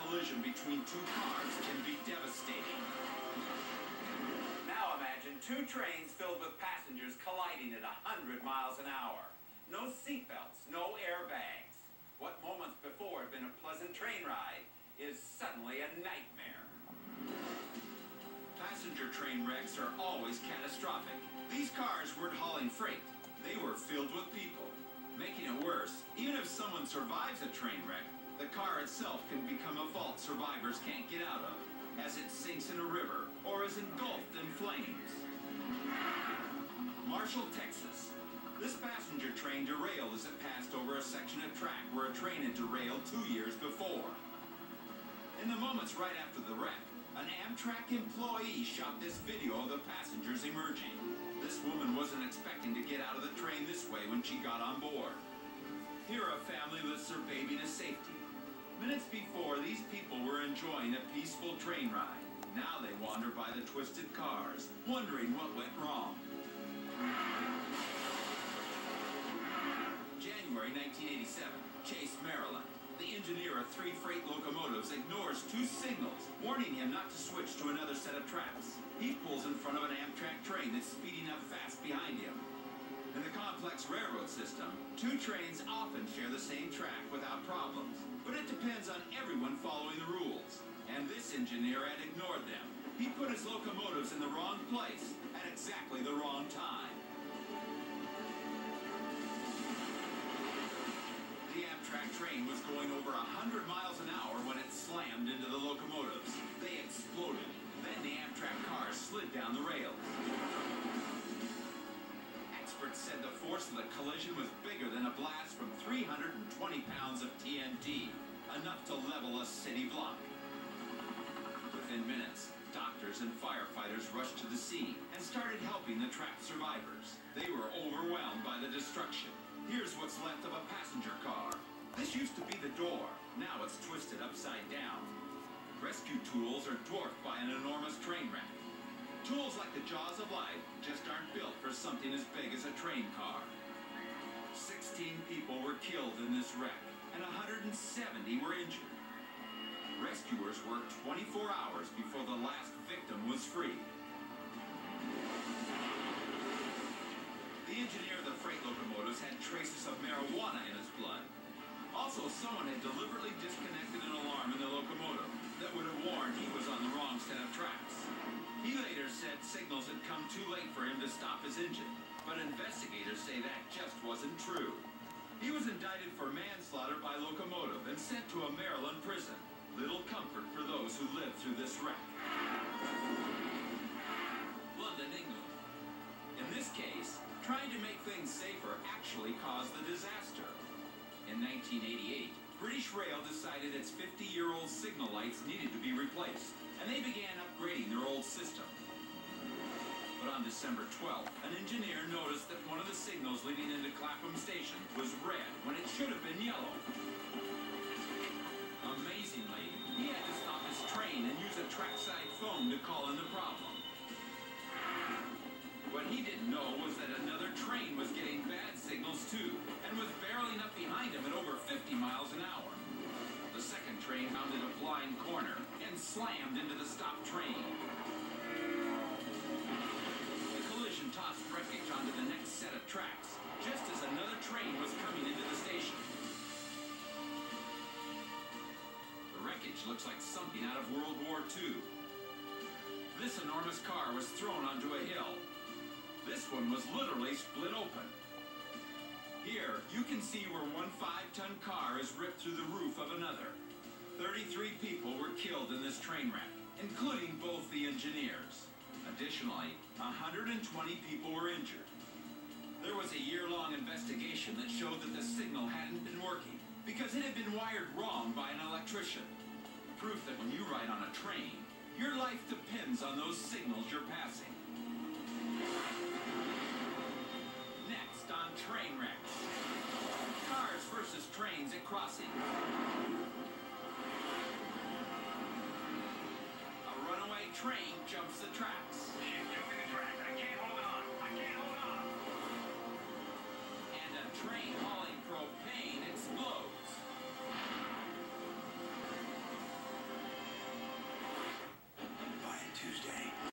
collision between two cars can be devastating. Now imagine two trains filled with passengers colliding at 100 miles an hour. No seatbelts, no airbags. What moments before had been a pleasant train ride is suddenly a nightmare. Passenger train wrecks are always catastrophic. These cars weren't hauling freight. They were filled with people. Making it worse, even if someone survives a train wreck, the car itself can become a vault survivors can't get out of, as it sinks in a river or is engulfed in flames. Marshall, Texas. This passenger train derailed as it passed over a section of track where a train had derailed 2 years before. In the moments right after the wreck, an Amtrak employee shot this video of the passengers emerging. This woman wasn't expecting to get out of the train this way when she got on board. Here a family lifts their baby to safety. Minutes before, these people were enjoying a peaceful train ride. Now they wander by the twisted cars, wondering what went wrong. January 1987, Chase, Maryland. The engineer of 3 freight locomotives ignores 2 signals, warning him not to switch to another set of tracks. He pulls in front of an Amtrak train that's speeding up fast behind him. In the complex railroad system, 2 trains often share the same track without problems. But it depends on everyone following the rules. And this engineer had ignored them. He put his locomotives in the wrong place at exactly the wrong time. The Amtrak train was going over 100 miles an hour when it slammed into the locomotives. They exploded. Then the Amtrak cars slid down the rails. Experts said the force of the collision was bigger than a blast from 320 pounds of TNT, enough to level a city block. Within minutes, doctors and firefighters rushed to the scene and started helping the trapped survivors. They were overwhelmed by the destruction. Here's what's left of a passenger car. This used to be the door. Now it's twisted upside down. Rescue tools are dwarfed by an enormous train wreck. Tools like the jaws of life just aren't built for something as big as a train car. 16 people were killed in this wreck, and 170 were injured. Rescuers worked 24 hours before the last victim was free. The engineer of the freight locomotives had traces of marijuana in his blood. Also, someone had deliberately disconnected an alarm in the locomotive that would have warned he was on the wrong set of tracks. He later said signals had come too late for him to stop his engine, but investigators say that just wasn't true. He was indicted for manslaughter by locomotive and sent to a Maryland prison. Little comfort for those who lived through this wreck. London, England. In this case, trying to make things safer actually caused the disaster. In 1988, British Rail decided its 50-year-old signal lights needed to be replaced, and they began upgrading their old system. But on December 12th, an engineer noticed that one of the signals leading into Clapham Station was red when it should have been yellow. Amazingly, he had to stop his train and use a trackside phone to call in the problem. What he didn't know was that another train was getting bad signals too, and was barreling up behind him at over 50 miles an hour. The second train rounded a blind corner and slammed into the stopped train. The collision tossed wreckage onto the next set of tracks, just as another train was coming into the station. The wreckage looks like something out of World War II. This enormous car was thrown onto a hill. This one was literally split open. Here, you can see where one 5-ton car is ripped through the roof of another. 33 people were killed in this train wreck, including both the engineers. Additionally, 120 people were injured. There was a year-long investigation that showed that the signal hadn't been working because it had been wired wrong by an electrician. Proof that when you ride on a train, your life depends on those signals you're passing. Next on train wrecks. Cars versus trains at crossing. A runaway train jumps the tracks. She's jumping the track. I can't hold on. I can't hold on. And a train